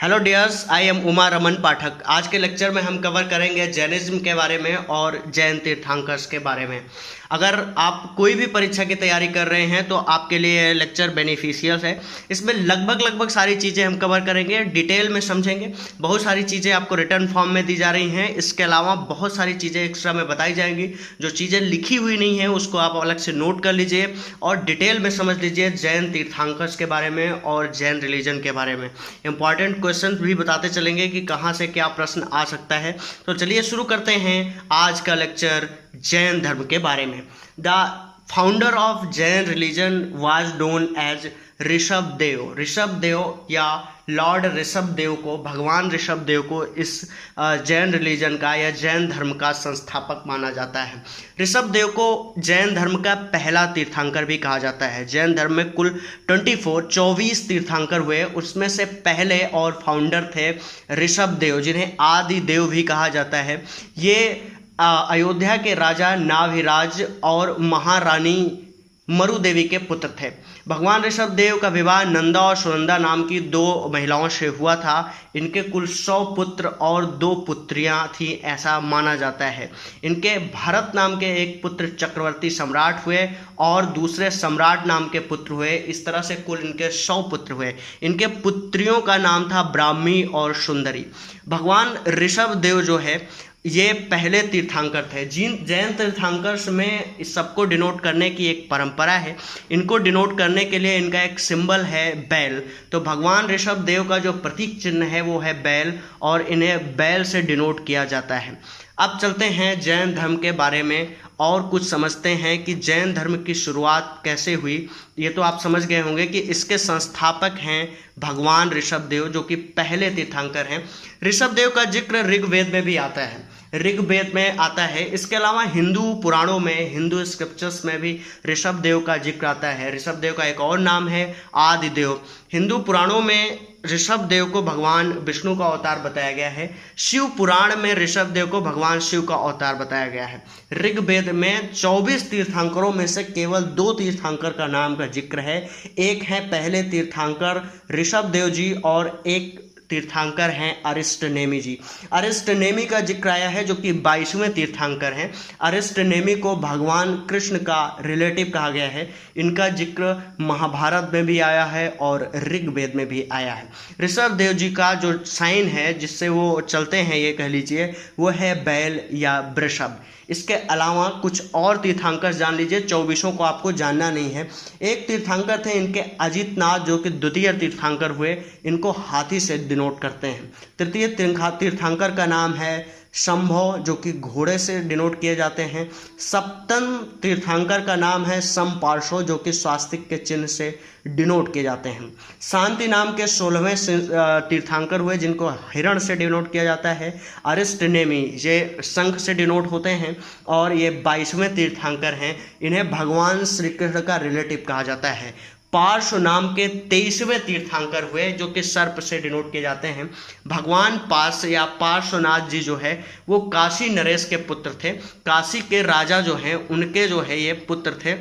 Hello dears, I am Uma Raman Pathak. आज के lecture में हम कवर करेंगे जैनिज्म के बारे में और जैन तीर्थंकर्स के बारे में। अगर आप कोई भी परीक्षा की तैयारी कर रहे हैं तो आपके लिए लेक्चर बेनिफिशियल है। इसमें लगभग सारी चीज़ें हम कवर करेंगे, डिटेल में समझेंगे। बहुत सारी चीज़ें आपको रिटर्न फॉर्म में दी जा रही हैं। इसके अलावा बहुत सारी चीज़ें एक्स्ट्रा में बताई जाएंगी। जो चीज़ें लिखी हुई नहीं हैं उसको आप अलग से नोट कर लीजिए और डिटेल में समझ लीजिए जैन तीर्थंकर्स के बारे में और जैन रिलीजन के बारे में। इंपॉर्टेंट क्वेश्चन भी बताते चलेंगे कि कहाँ से क्या प्रश्न आ सकता है। तो चलिए शुरू करते हैं आज का लेक्चर जैन धर्म के बारे में। The founder of Jain religion was known as Rishabhdev. Rishabhdev या लॉर्ड ऋषभदेव को, भगवान ऋषभदेव को इस जैन रिलीजन का या जैन धर्म का संस्थापक माना जाता है। ऋषभदेव को जैन धर्म का पहला तीर्थंकर भी कहा जाता है। जैन धर्म में कुल 24 तीर्थंकर हुए, उसमें से पहले और फाउंडर थे ऋषभदेव, जिन्हें आदि देव भी कहा जाता है। ये अयोध्या के राजा नाभिराज और महारानी मरुदेवी के पुत्र थे। भगवान ऋषभदेव का विवाह नंदा और सुनंदा नाम की दो महिलाओं से हुआ था। इनके कुल 100 पुत्र और 2 पुत्रियां थी, ऐसा माना जाता है। इनके भरत नाम के एक पुत्र चक्रवर्ती सम्राट हुए और दूसरे सम्राट नाम के पुत्र हुए। इस तरह से कुल इनके 100 पुत्र हुए। इनके पुत्रियों का नाम था ब्राह्मी और सुंदरी। भगवान ऋषभदेव जो है ये पहले तीर्थंकर थे। जैन तीर्थंकर्स में इस सबको डिनोट करने की एक परंपरा है। इनको डिनोट करने के लिए इनका एक सिंबल है बैल। तो भगवान ऋषभदेव का जो प्रतीक चिन्ह है वो है बैल और इन्हें बैल से डिनोट किया जाता है। अब चलते हैं जैन धर्म के बारे में और कुछ समझते हैं कि जैन धर्म की शुरुआत कैसे हुई। ये तो आप समझ गए होंगे कि इसके संस्थापक हैं भगवान ऋषभदेव, जो कि पहले तीर्थंकर हैं। ऋषभदेव का जिक्र ऋग्वेद में भी आता है, ऋग्वेद में आता है। इसके अलावा हिंदू पुराणों में, हिंदू स्क्रिप्चर्स में भी ऋषभदेव का जिक्र आता है। ऋषभदेव का एक और नाम है आदिदेव। हिंदू पुराणों में ऋषभदेव को भगवान विष्णु का अवतार बताया गया है। शिव पुराण में ऋषभदेव को भगवान शिव का अवतार बताया गया है। ऋग्वेद में 24 तीर्थंकरों में से केवल 2 तीर्थंकर का नाम का जिक्र है। एक है पहले तीर्थंकर ऋषभदेव जी और एक तीर्थंकर हैं अरिष्टनेमि जी। अरिष्टनेमि का जिक्र आया है, जो कि 22वें तीर्थंकर हैं। अरिष्टनेमि को भगवान कृष्ण का रिलेटिव कहा गया है। इनका जिक्र महाभारत में भी आया है और ऋग्वेद में भी आया है। ऋषभदेव जी का जो साइन है जिससे वो चलते हैं, ये कह लीजिए, वो है बैल या वृषभ। इसके अलावा कुछ और तीर्थंकर जान लीजिए, 24 को आपको जानना नहीं है। एक तीर्थंकर थे इनके अजितनाथ, जो कि द्वितीय तीर्थंकर हुए। इनको हाथी से डिनोट करते हैं। तृतीय तीर्थंकर का नाम है संभव, जो कि घोड़े से डिनोट किए जाते हैं। सप्तम तीर्थंकर का नाम है समपार्श्व, जो कि स्वास्तिक के चिन्ह से डिनोट किए जाते हैं। शांति नाम के 16वें तीर्थंकर हुए, जिनको हिरण से डिनोट किया जाता है। अरिष्टनेमि ये शंख से डिनोट होते हैं और ये 22वें तीर्थंकर हैं। इन्हें भगवान श्री कृष्ण का रिलेटिव कहा जाता है। पार्श्व नाम के 23वें तीर्थंकर हुए, जो कि सर्प से डिनोट किए जाते हैं। भगवान पार्श्व या पार्श्वनाथ जी जो है वो काशी नरेश के पुत्र थे। काशी के राजा जो हैं उनके जो है ये पुत्र थे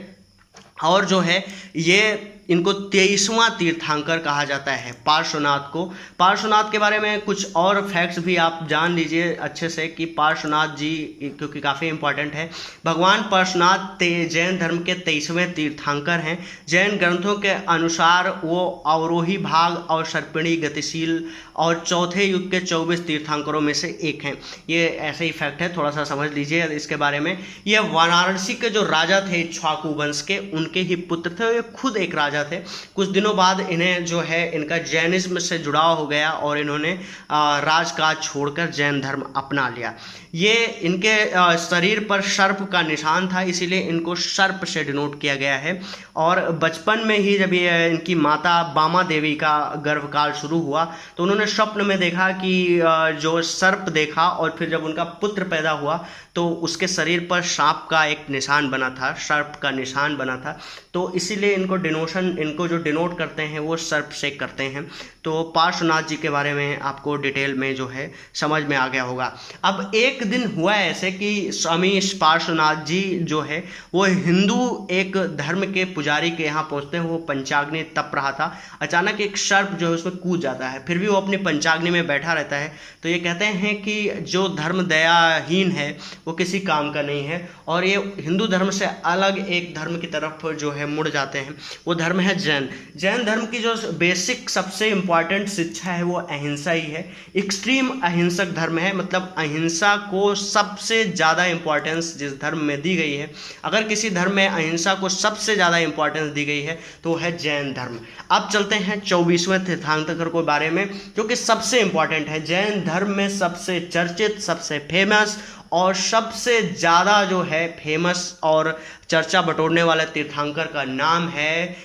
और जो है ये इनको 23वां तीर्थंकर कहा जाता है पार्श्वनाथ को। पार्श्वनाथ के बारे में कुछ और फैक्ट्स भी आप जान लीजिए अच्छे से कि पार्श्वनाथ जी, क्योंकि काफ़ी इंपॉर्टेंट है। भगवान पार्श्वनाथ जैन धर्म के 23वें तीर्थंकर हैं। जैन ग्रंथों के अनुसार वो अवरोही भाग और सर्पिणी गतिशील और चौथे युग के 24 तीर्थंकरों में से एक हैं। ये ऐसे ही फैक्ट है, थोड़ा सा समझ लीजिए इसके बारे में। ये वाराणसी के जो राजा थे इक्ष्वाकु वंश के, उनके ही पुत्र थे। ये खुद एक राजा थे। कुछ दिनों बाद इन्हें जो है इनका जैनिज्म से जुड़ाव हो गया और इन्होंने राजकाज छोड़कर जैन धर्म अपना लिया। ये इनके शरीर पर सर्प का निशान था, इसीलिए इनको सर्प से डिनोट किया गया है। और बचपन में ही जब ये इनकी माता बामा देवी का गर्भकाल शुरू हुआ तो उन्होंने स्वप्न में देखा कि जो सर्प देखा और फिर जब उनका पुत्र पैदा हुआ तो उसके शरीर पर सांप का एक निशान बना था, सर्प का निशान बना था। तो इसीलिए इनको जो डिनोट करते हैं वो सर्प से करते हैं। तो पार्श्वनाथ जी के बारे में आपको डिटेल में जो है समझ में आ गया होगा। अब एक दिन हुआ ऐसे कि स्वामी पार्श्वनाथ जी जो है वो हिंदू एक धर्म के पुजारी के यहाँ पहुँचते हैं। वो पंचाग्नि तप रहा था, अचानक एक सर्प जो है उसमें कूद जाता है, फिर भी वो अपनी पंचाग्नि में बैठा रहता है। तो ये कहते हैं कि जो धर्म दयाहीन है वो किसी काम का नहीं है, और ये हिंदू धर्म से अलग एक धर्म की तरफ जो है मुड़ जाते हैं। वो धर्म है जैन। जैन धर्म की जो बेसिक सबसे इम्पॉर्टेंट शिक्षा है वो अहिंसा ही है। एक्सट्रीम अहिंसक धर्म है, मतलब अहिंसा को सबसे ज़्यादा इम्पॉर्टेंस जिस धर्म में दी गई है, अगर किसी धर्म में अहिंसा को सबसे ज़्यादा इम्पॉर्टेंस दी गई है तो वो है जैन धर्म। अब चलते हैं 24वें तीर्थंकर के बारे में, जो कि सबसे इम्पॉर्टेंट है। जैन धर्म में सबसे चर्चित, सबसे फेमस और सबसे ज़्यादा जो है फेमस और चर्चा बटोरने वाला तीर्थंकर का नाम है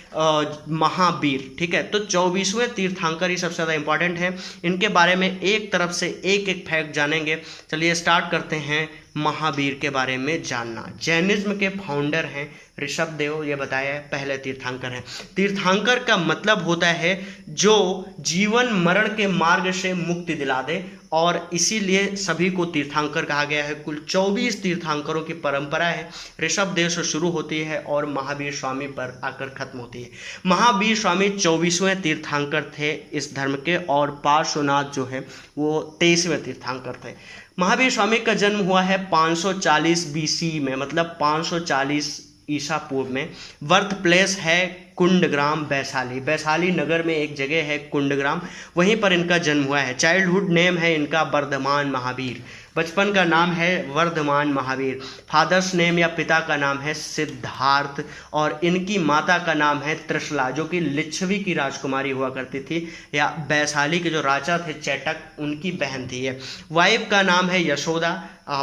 महावीर। ठीक है, तो 24वें तीर्थंकर ही सबसे ज़्यादा इंपॉर्टेंट है। इनके बारे में एक तरफ से एक एक फैक्ट जानेंगे। चलिए स्टार्ट करते हैं महावीर के बारे में जानना। जैनिज्म के फाउंडर हैं ऋषभदेव, ये बताया है, पहले तीर्थंकर हैं। तीर्थंकर का मतलब होता है जो जीवन मरण के मार्ग से मुक्ति दिला दे, और इसीलिए सभी को तीर्थंकर कहा गया है। कुल 24 तीर्थंकरों की परंपरा है। ऋषभदेव से शुरू होती है और महावीर स्वामी पर आकर खत्म होती है। महावीर स्वामी 24वें तीर्थंकर थे इस धर्म के, और पार्श्वनाथ जो है वो 23वें तीर्थंकर थे। महावीर स्वामी का जन्म हुआ है 540 BC में, मतलब 540 ईसा पूर्व में। बर्थ प्लेस है कुंडग्राम, वैशाली। वैशाली नगर में एक जगह है कुंडग्राम, वहीं पर इनका जन्म हुआ है। चाइल्डहुड नेम है इनका वर्धमान महावीर। बचपन का नाम है वर्धमान महावीर। फादर्स नेम या पिता का नाम है सिद्धार्थ, और इनकी माता का नाम है त्रिशला, जो कि लिच्छवी की राजकुमारी हुआ करती थी, या वैशाली के जो राजा थे चैटक, उनकी बहन थी ये। वाइफ का नाम है यशोदा।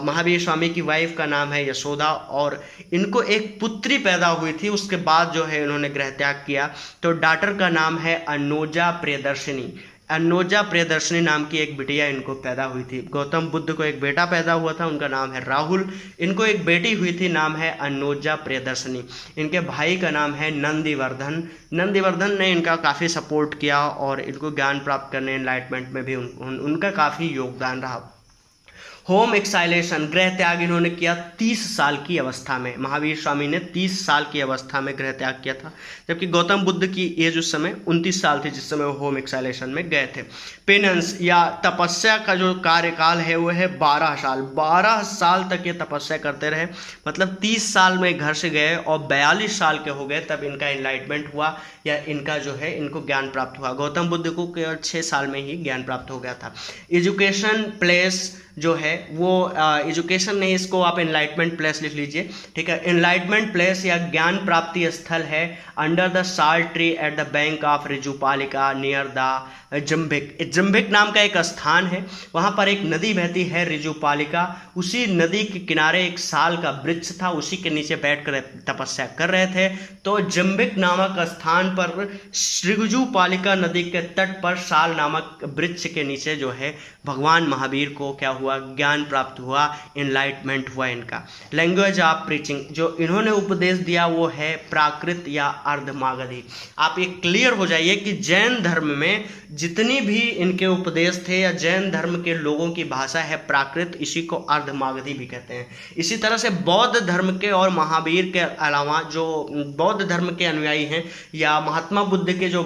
महावीर स्वामी की वाइफ का नाम है यशोदा, और इनको एक पुत्री पैदा हुई थी। उसके बाद जो है इन्होंने गृह त्याग किया। तो डॉटर का नाम है अनोजा प्रियदर्शिनी। अनोजा प्रियदर्शिनी नाम की एक बिटिया इनको पैदा हुई थी। गौतम बुद्ध को एक बेटा पैदा हुआ था, उनका नाम है राहुल। इनको एक बेटी हुई थी, नाम है अनोजा प्रियदर्शिनी। इनके भाई का नाम है नंदीवर्धन। नंदीवर्धन ने इनका काफ़ी सपोर्ट किया और इनको ज्ञान प्राप्त करने, एनलाइटमेंट में भी उनका काफ़ी योगदान रहा। होम एक्साइलेशन, गृह त्याग इन्होंने किया 30 साल की अवस्था में। महावीर स्वामी ने 30 साल की अवस्था में गृह त्याग किया था, जबकि गौतम बुद्ध की एज उस समय 29 साल थी जिस समय वो होम एक्साइलेशन में गए थे। पेनेंस या तपस्या का जो कार्यकाल है वो है 12 साल। 12 साल तक ये तपस्या करते रहे, मतलब 30 साल में घर से गए और 42 साल के हो गए तब इनका एनलाइटमेंट हुआ, या इनका जो है इनको ज्ञान प्राप्त हुआ। गौतम बुद्ध को केवल 6 साल में ही ज्ञान प्राप्त हो गया था। एजुकेशन प्लेस जो है वो एजुकेशन नहीं, इसको आप एनलाइटमेंट प्लेस लिख लीजिए। ठीक है, एनलाइटमेंट प्लेस या ज्ञान प्राप्ति स्थल है under the sal tree at the bank of Rijupalika near the Jambhik. Jambhik नाम का एक स्थान है, वहाँ पर एक नदी बहती है रिजुपालिका। उसी नदी के किनारे एक साल का वृक्ष था, उसी के नीचे बैठकर तपस्या कर रहे थे। तो जम्भिक नामक स्थान पर रिजुपालिका नदी के तट पर साल नामक वृक्ष के नीचे जो है भगवान महावीर को क्या हुआ, ज्ञान प्राप्त हुआ, एनलाइटमेंट हुआ इनका। लैंग्वेज ऑफ प्रीचिंग, जो इन्होंने उपदेश दिया वो है प्राकृत या अर्धमागधी। आप ये क्लियर हो जाइए कि जैन धर्म में जितनी भी इनके उपदेश थे, या जैन धर्म के लोगों की भाषा है प्राकृत, इसी को अर्धमागधी भी कहते हैं। इसी तरह से बौद्ध धर्म के और महावीर के अलावा जो बौद्ध धर्म के अनुयायी हैं या महात्मा बुद्ध के जो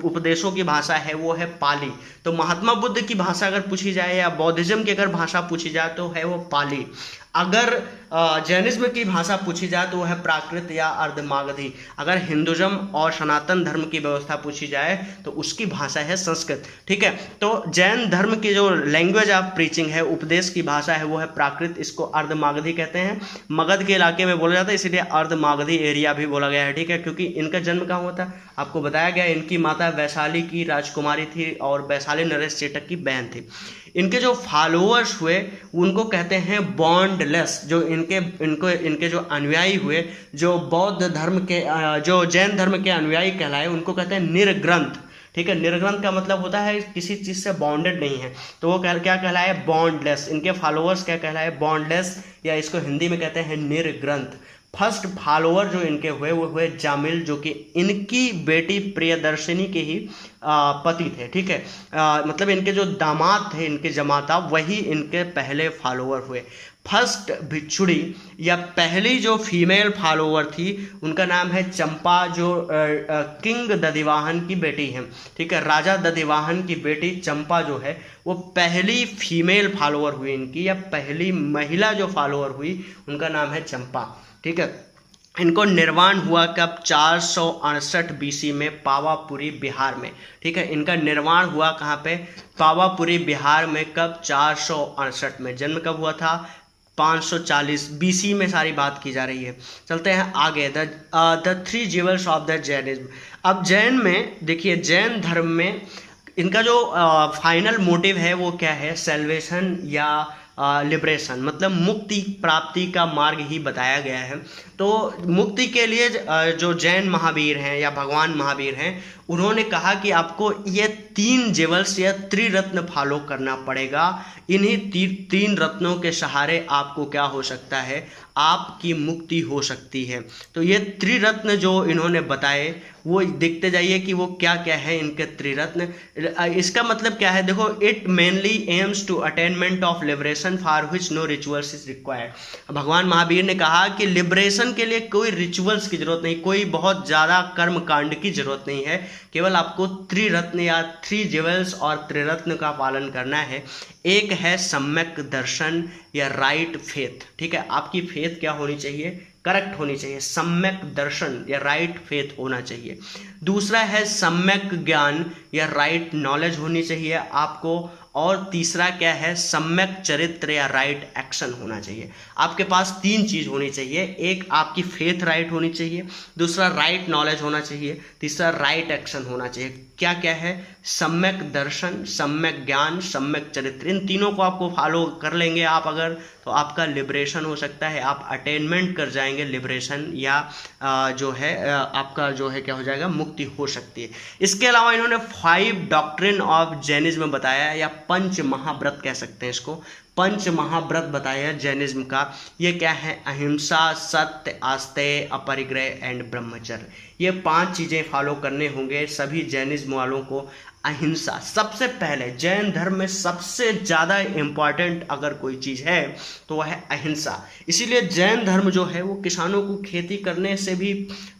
उपदेशों की भाषा है वो है पाली। तो महात्मा बुद्ध की भाषा अगर पूछी जाए या बौद्धिज्म की अगर भाषा पूछी जाए तो है वो पाली। अगर जैनिज्म की भाषा पूछी जाए तो वह है प्राकृत या अर्धमागधी। अगर हिंदुज्म और सनातन धर्म की व्यवस्था पूछी जाए तो उसकी भाषा है संस्कृत। ठीक है, तो जैन धर्म की जो लैंग्वेज ऑफ प्रीचिंग है, उपदेश की भाषा है, वो है प्राकृत, इसको अर्धमागधी कहते हैं। मगध के इलाके में बोला जाता है, इसीलिए अर्धमागधी एरिया भी बोला गया है। ठीक है, क्योंकि इनका जन्म कहाँ हुआ था आपको बताया गया, इनकी माता वैशाली की राजकुमारी थी और वैशाली नरेश चेटक की बहन थी। इनके जो फॉलोअर्स हुए उनको कहते हैं बॉन्डलेस। जो इनके जो अनुयायी हुए, जो बौद्ध धर्म के जो जैन धर्म के अनुयायी कहलाए, उनको कहते हैं निर्ग्रंथ। ठीक है, निर्ग्रंथ का मतलब होता है किसी चीज़ से बॉन्डेड नहीं है, तो वो क्या कहलाए, बॉन्डलेस। इनके फॉलोअर्स क्या कहलाए, बॉन्डलेस, या इसको हिंदी में कहते हैं निर्ग्रंथ। फर्स्ट फॉलोअर जो इनके हुए वो हुए जामिल, जो कि इनकी बेटी प्रियदर्शिनी के ही पति थे। ठीक है, मतलब इनके जो दामाद थे, इनके जमाता, वही इनके पहले फॉलोअर हुए। फर्स्ट भिक्षुड़ी या पहली जो फीमेल फॉलोअर थी उनका नाम है चंपा, जो किंग दधिवाहन की बेटी है। ठीक है, राजा दधिवाहन की बेटी चंपा जो है वो पहली फीमेल फॉलोअर हुई इनकी, या पहली महिला जो फॉलोअर हुई उनका नाम है चंपा। ठीक है, इनको निर्वाण हुआ कब? 468 बीसी में पावापुरी बिहार में। ठीक है, इनका निर्वाण हुआ कहाँ पे? पावापुरी बिहार में। कब? 468 में। जन्म कब हुआ था? 540 बीसी में सारी बात की जा रही है। चलते हैं आगे। The three jewels of the Jainism. अब जैन में देखिए, जैन धर्म में इनका जो फाइनल मोटिव है वो क्या है? सेल्वेशन या लिबरेशन, मतलब मुक्ति प्राप्ति का मार्ग ही बताया गया है। तो मुक्ति के लिए जो जैन महावीर हैं या भगवान महावीर हैं, उन्होंने कहा कि आपको ये 3 जेवल्स या त्रिरत्न फॉलो करना पड़ेगा। इन्हीं 3 रत्नों के सहारे आपको क्या हो सकता है? आपकी मुक्ति हो सकती है। तो ये त्रिरत्न जो इन्होंने बताए वो देखते जाइए कि वो क्या क्या है इनके त्रिरत्न। इसका मतलब क्या है? देखो, it mainly aims to attainment of liberation for which no rituals is required. भगवान महावीर ने कहा कि लिबरेशन के लिए कोई रिचुअल्स की जरूरत नहीं, कोई बहुत ज़्यादा कर्म कांड की जरूरत नहीं है, केवल आपको त्रिरत्न या 3 जेवल्स और त्रिरत्न का पालन करना है। एक है सम्यक दर्शन या राइट फेथ। ठीक है, आपकी फेथ क्या होनी चाहिए? करेक्ट होनी चाहिए, सम्यक दर्शन या राइट फेथ होना चाहिए। दूसरा है सम्यक ज्ञान या राइट नॉलेज होनी चाहिए आपको। और तीसरा क्या है? सम्यक चरित्र या राइट एक्शन होना चाहिए। आपके पास 3 चीज़ होनी चाहिए। एक आपकी फेथ राइट होनी चाहिए, दूसरा राइट नॉलेज होना चाहिए, तीसरा राइट एक्शन होना चाहिए। क्या क्या है? सम्यक दर्शन, सम्यक ज्ञान, सम्यक चरित्र। इन तीनों को आपको फॉलो कर लेंगे आप अगर, तो आपका लिबरेशन हो सकता है, आप अटेनमेंट कर जाएंगे लिबरेशन, या जो है आपका जो है क्या हो जाएगा? मुक्ति हो सकती है। इसके अलावा इन्होंने 5 डॉक्ट्रिन ऑफ जैनिज्म बताया, या पंच महाव्रत कह सकते हैं इसको। पंच महाव्रत बताया जैनिज्म का। ये क्या है? अहिंसा, सत्य, आस्तेय, अपरिग्रह एंड ब्रह्मचर्य। ये 5 चीज़ें फॉलो करने होंगे सभी जैनिज्म वालों को। अहिंसा सबसे पहले, जैन धर्म में सबसे ज़्यादा इम्पॉर्टेंट अगर कोई चीज़ है तो वह है अहिंसा। इसीलिए जैन धर्म जो है वो किसानों को खेती करने से भी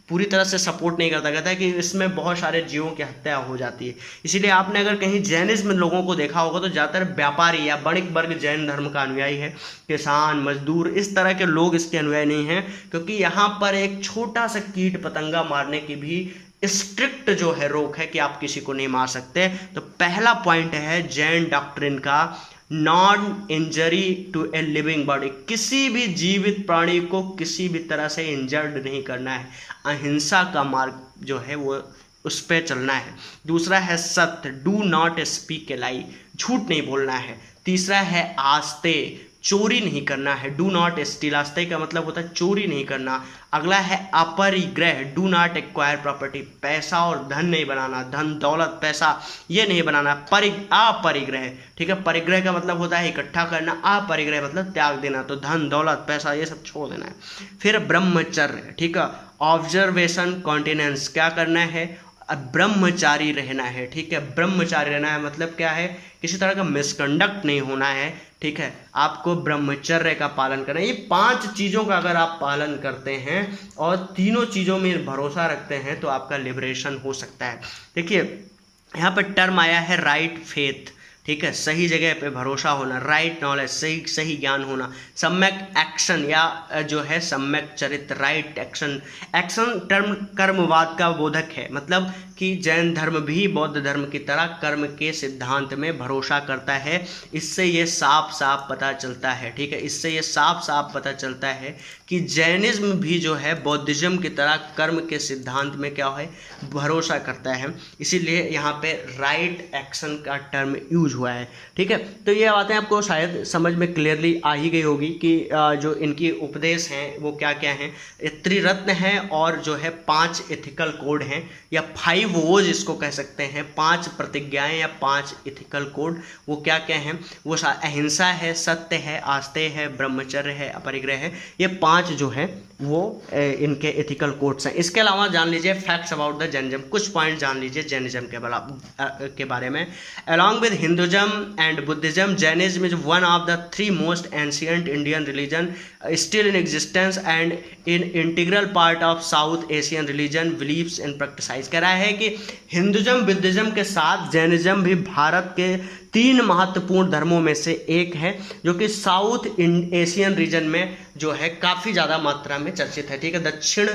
पूरी तरह से सपोर्ट नहीं करता। कहता है कि इसमें बहुत सारे जीवों की हत्या हो जाती है। इसीलिए आपने अगर कहीं जैनिज्म लोगों को देखा होगा तो ज़्यादातर व्यापारी या बणिक वर्ग जैन धर्म का अनुयायी है। किसान, मजदूर, इस तरह के लोग इसके अनुयायी नहीं हैं, क्योंकि यहाँ पर एक छोटा सा कीट पतंगा मारने की भी स्ट्रिक्ट जो है रोक है कि आप किसी को नहीं मार सकते। तो पहला पॉइंट है जैन डॉक्ट्रिन का, non injury to a living body. किसी भी जीवित प्राणी को किसी भी तरह से इंजर्ड नहीं करना है। अहिंसा का मार्ग जो है वो उस पर चलना है। दूसरा है सत्य, डू नॉट स्पीक ए लाई, झूठ नहीं बोलना है। तीसरा है आस्ते, चोरी नहीं करना है, डू नॉट स्टील। आस्ते का मतलब होता है चोरी नहीं करना। अगला है अपरिग्रह, डू नॉट एक्वायर प्रॉपर्टी, पैसा और धन नहीं बनाना, धन दौलत पैसा ये नहीं बनाना। अपरिग्रह, ठीक है, परिग्रह का मतलब होता है इकट्ठा करना, अपरिग्रह मतलब त्याग देना, तो धन दौलत पैसा ये सब छोड़ देना है। फिर ब्रह्मचर्य, ठीक है, ऑब्जर्वेशन कॉन्टिनेंस, क्या करना है? ब्रह्मचारी रहना है। ठीक है, ब्रह्मचारी रहना है मतलब क्या है? किसी तरह का मिसकंडक्ट नहीं होना है। ठीक है, आपको ब्रह्मचर्य का पालन करना है। ये 5 चीज़ों का अगर आप पालन करते हैं और तीनों चीज़ों में भरोसा रखते हैं तो आपका लिबरेशन हो सकता है। देखिए यहाँ पर टर्म आया है राइट फेथ। ठीक है, सही जगह पे भरोसा होना, राइट नॉलेज, सही ज्ञान होना, सम्यक एक्शन या जो है सम्यक चरित्र, राइट एक्शन। एक्शन टर्म कर्मवाद का बोधक है, मतलब कि जैन धर्म भी बौद्ध धर्म की तरह कर्म के सिद्धांत में भरोसा करता है। इससे ये साफ साफ पता चलता है, ठीक है, इससे ये साफ साफ पता चलता है कि जैनिज्म भी जो है बौद्धिज्म की तरह कर्म के सिद्धांत में क्या है? भरोसा करता है। इसीलिए यहाँ पे राइट एक्शन का टर्म यूज हुआ है। ठीक है, तो ये बातें आपको शायद समझ में क्लियरली आ ही गई होगी कि जो इनकी उपदेश हैं वो क्या क्या हैं। त्रिरत्न हैं और जो है 5 एथिकल कोड हैं या 5 वोज इसको कह सकते हैं, 5 प्रतिज्ञाएं या 5 एथिकल कोड। वो क्या क्या हैं? वो अहिंसा है, सत्य है, आस्तेय है, ब्रह्मचर्य है, अपरिग्रह है। ये 5 5 जो है वो इनके एथिकल कोड्स हैं। इसके अलावा जान लीजिए फैक्ट्स अबाउट द जैनिज्म, कुछ पॉइंट जान लीजिए जैनिज्म के बारे में। Along with Hinduism and Buddhism, Jainism is one of the 3 most ancient Indian religion still in existence and in integral part of south Asian religion believes in practices. कह रहा है कि हिंदुज्म बुद्धिज्म के साथ Jainism भी भारत के 3 महत्वपूर्ण धर्मों में से एक है, जो कि साउथ एशियन रीजन में जो है काफ़ी ज़्यादा मात्रा में चर्चित है। ठीक है, दक्षिण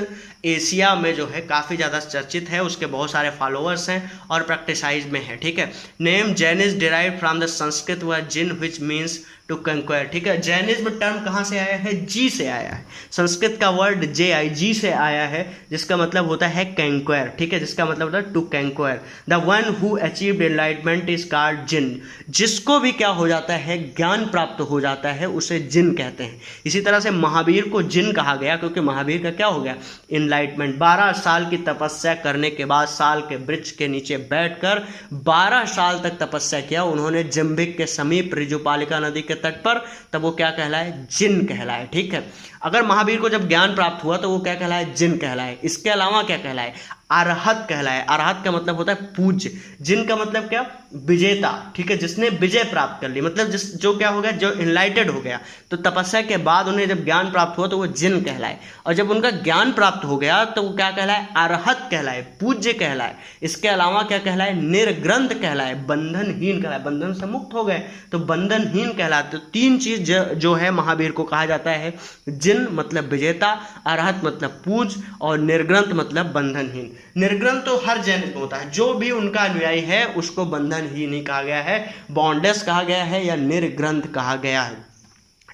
एशिया में जो है काफ़ी ज़्यादा चर्चित है, उसके बहुत सारे फॉलोअर्स हैं और प्रैक्टिसाइज में है। ठीक है, name Jainism derived from the Sanskrit word Jin which means to conquer. ठीक है, जैनिज्म टर्म कहाँ से आया है? जी से आया है। संस्कृत का वर्ड जी से आया है, जिसका मतलब होता है कंक्वायर। ठीक है, जिसका मतलब होता है to conquer. The one who achieved enlightenment is called Jin. जिसको भी क्या हो जाता है, ज्ञान प्राप्त हो जाता है, उसे जिन कहते हैं। इसी तरह से महावीर को जिन कहा गया, क्योंकि महावीर का क्या हो गया? एनलाइटमेंट। 12 साल की तपस्या करने के बाद साल के वृक्ष के नीचे बैठकर 12 साल तक तपस्या किया उन्होंने जंबिक के समीप ऋजुपालिका नदी के तट पर, तब वो क्या कहलाए? जिन कहलाए। ठीक है, अगर महावीर को जब ज्ञान प्राप्त हुआ तो वो क्या कहलाए? जिन कहलाए। इसके अलावा क्या कहलाए? अरहत कहलाए। अरहत का मतलब होता है पूज्य। जिन का मतलब क्या? विजेता। ठीक है, जिसने विजय प्राप्त कर ली, मतलब जो क्या हो गया? जो इनलाइटेड हो गया। तो तपस्या के बाद उन्हें जब ज्ञान प्राप्त हुआ तो वो जिन कहलाए, और जब उनका ज्ञान प्राप्त हो गया तो वो क्या कहलाए? अरहत कहलाए, पूज्य कहलाए। इसके अलावा क्या कहलाए? निर्ग्रंथ कहलाए, बंधनहीन कहलाए। बंधन से मुक्त हो गए तो बंधनहीन कहलाते। तो 3 चीज जो है महावीर को कहा जाता है। जिन मतलब विजेता, अरहत मतलब पूज्य, और निर्ग्रंथ मतलब बंधनहीन। निर्ग्रंथ तो हर जैन में होता है, जो भी उनका अनुयायी है उसको बंधन ही नहीं कहा गया है, बॉन्डेस कहा गया है या निर्ग्रंथ कहा गया है।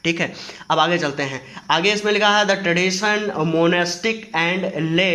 ठीक है, अब आगे चलते हैं। आगे इसमें लिखा है the tradition monastic and lay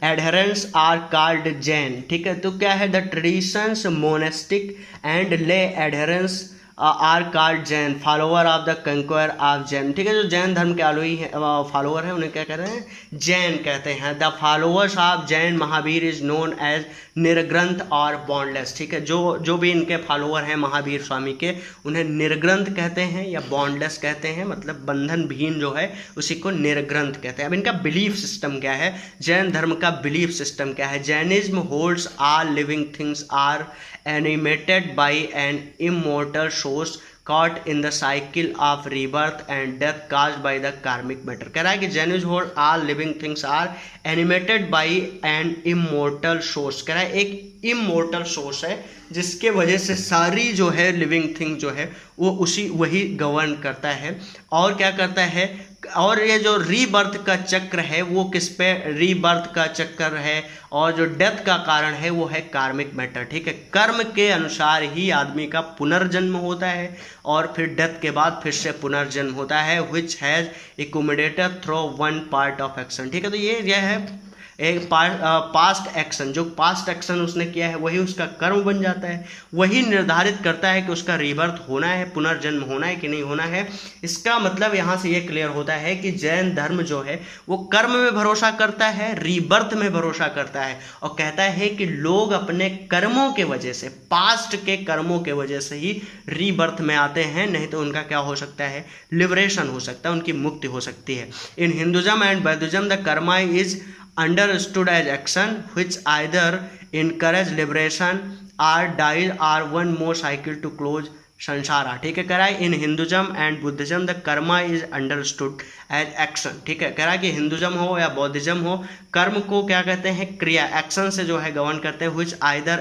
adherence are called Jain. ठीक है, तो क्या है? The traditions monastic and lay adherence are called Jain, follower of the conquer of Jain. ठीक है, जो जैन धर्म के अनुयायी है, फॉलोअर है, उन्हें क्या कह रहे हैं? जैन कहते हैं। The followers of Jain Mahavir is known as Nirgranth और बॉन्डलेस। ठीक है, जो भी इनके फॉलोअर हैं महावीर स्वामी के, उन्हें निर्ग्रंथ कहते हैं या बॉन्डलेस कहते हैं, मतलब बंधन विहीन जो है उसी को निर्ग्रंथ कहते हैं। अब इनका बिलीफ सिस्टम क्या है? जैन धर्म का बिलीफ सिस्टम क्या है? Jainism holds all living things are animated by an immortal source caught in the cycle of rebirth and death caused by the karmic matter। कह रहा है कि Jainism hold all living things are animated by an immortal source। कह रहा है एक immortal source है जिसके वजह से सारी जो है लिविंग थिंग जो है वो वही गवर्न करता है। और क्या करता है? और ये जो रीबर्थ का चक्र है वो किस पे? रीबर्थ का चक्र है, और जो डेथ का कारण है वो है कार्मिक मैटर। ठीक है, कर्म के अनुसार ही आदमी का पुनर्जन्म होता है और फिर डेथ के बाद फिर से पुनर्जन्म होता है, which has accommodated through one part of action. ठीक है, तो ये है एक पास्ट एक्शन। जो पास्ट एक्शन उसने किया है वही उसका कर्म बन जाता है, वही निर्धारित करता है कि उसका रीबर्थ होना है, पुनर्जन्म होना है कि नहीं होना है। इसका मतलब यहाँ से ये क्लियर होता है कि जैन धर्म जो है वो कर्म में भरोसा करता है, रीबर्थ में भरोसा करता है, और कहता है कि लोग अपने कर्मों के वजह से, पास्ट के कर्मों के वजह से ही रीबर्थ में आते हैं, नहीं तो उनका क्या हो सकता है? लिबरेशन हो सकता है, उनकी मुक्ति हो सकती है। In Hinduism and Buddhism the karma is understood as action which either encourage liberation or dies or one more cycle to close संसारा। ठीक है, कह रहा है in Hinduism and Buddhism the karma is understood as action. ठीक है, कह रहा है कि हिंदुज्म हो या बौद्धिज्म हो, कर्म को क्या कहते हैं? क्रिया, एक्शन से जो है गवर्न करते हैं। which either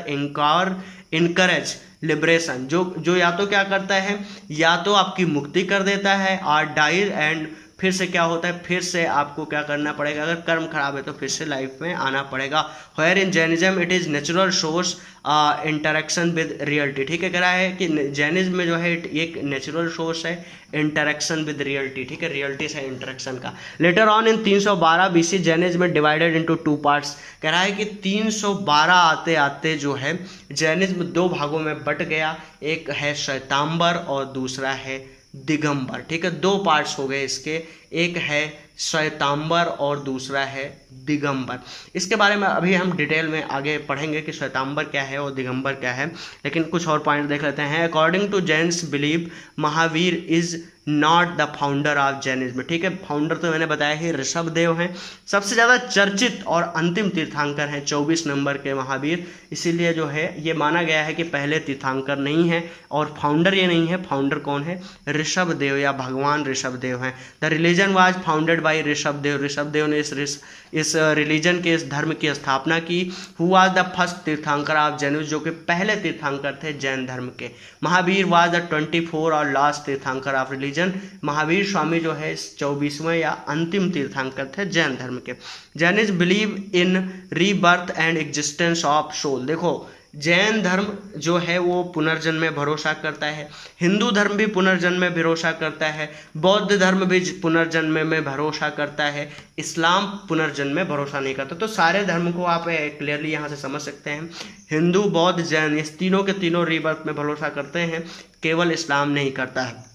encourage लिबरेशन, जो या तो क्या करता है? या तो आपकी मुक्ति कर देता है, और डाइज एंड फिर से क्या होता है? फिर से आपको क्या करना पड़ेगा? अगर कर्म खराब है तो फिर से लाइफ में आना पड़ेगा। Where in Jainism it is natural source interaction with reality. ठीक है, कह रहा है कि जैनिज्म में जो है एक नेचुरल सोर्स है इंटरेक्शन विद रियलिटी। ठीक है, रियलिटी से इंटरेक्शन का। Later on in 312 BC Jainism divided into 2 parts. कह रहा है कि 312 आते आते जो है जैनिज्म 2 भागों में बट गया, एक है श्वेतांबर और दूसरा है दिगंबर। ठीक है, 2 पार्ट्स हो गए इसके एक है श्वेतांबर और दूसरा है दिगंबर। इसके बारे में अभी हम डिटेल में आगे पढ़ेंगे कि श्वेतांबर क्या है और दिगंबर क्या है, लेकिन कुछ और पॉइंट देख लेते हैं। According to Jains believe Mahavir is not the founder of Jainism. ठीक है, फाउंडर तो मैंने बताया ही ऋषभ देव हैं। सबसे ज़्यादा चर्चित और अंतिम तीर्थंकर हैं 24 नंबर के महावीर, इसीलिए जो है ये माना गया है कि पहले तीर्थंकर नहीं है और फाउंडर ये नहीं है। फाउंडर कौन है? ऋषभ देव या भगवान ऋषभ देव हैं। The religion was founded by Rishabh Dev. Rishabh Dev ने इस रिलीजन के, इस धर्म की स्थापना की। Who was the first tirthankar of Jainism, जो कि पहले तीर्थंकर थे जैन धर्म के। महावीर वाज द 24 और लास्ट तीर्थंकर ऑफ रिलीजन। महावीर स्वामी जो है 24वें या अंतिम तीर्थंकर थे जैन धर्म के। Jainism believe in rebirth and existence of soul. देखो, जैन धर्म जो है वो पुनर्जन्म में भरोसा करता है, हिंदू धर्म भी पुनर्जन्म में भरोसा करता है, बौद्ध धर्म भी पुनर्जन्म में भरोसा करता है, इस्लाम पुनर्जन्म में भरोसा नहीं करता। तो सारे धर्म को आप क्लियरली यहाँ से समझ सकते हैं। हिंदू, बौद्ध, जैन इस तीनों के तीनों रीबर्थ में भरोसा करते हैं, केवल इस्लाम नहीं करता है।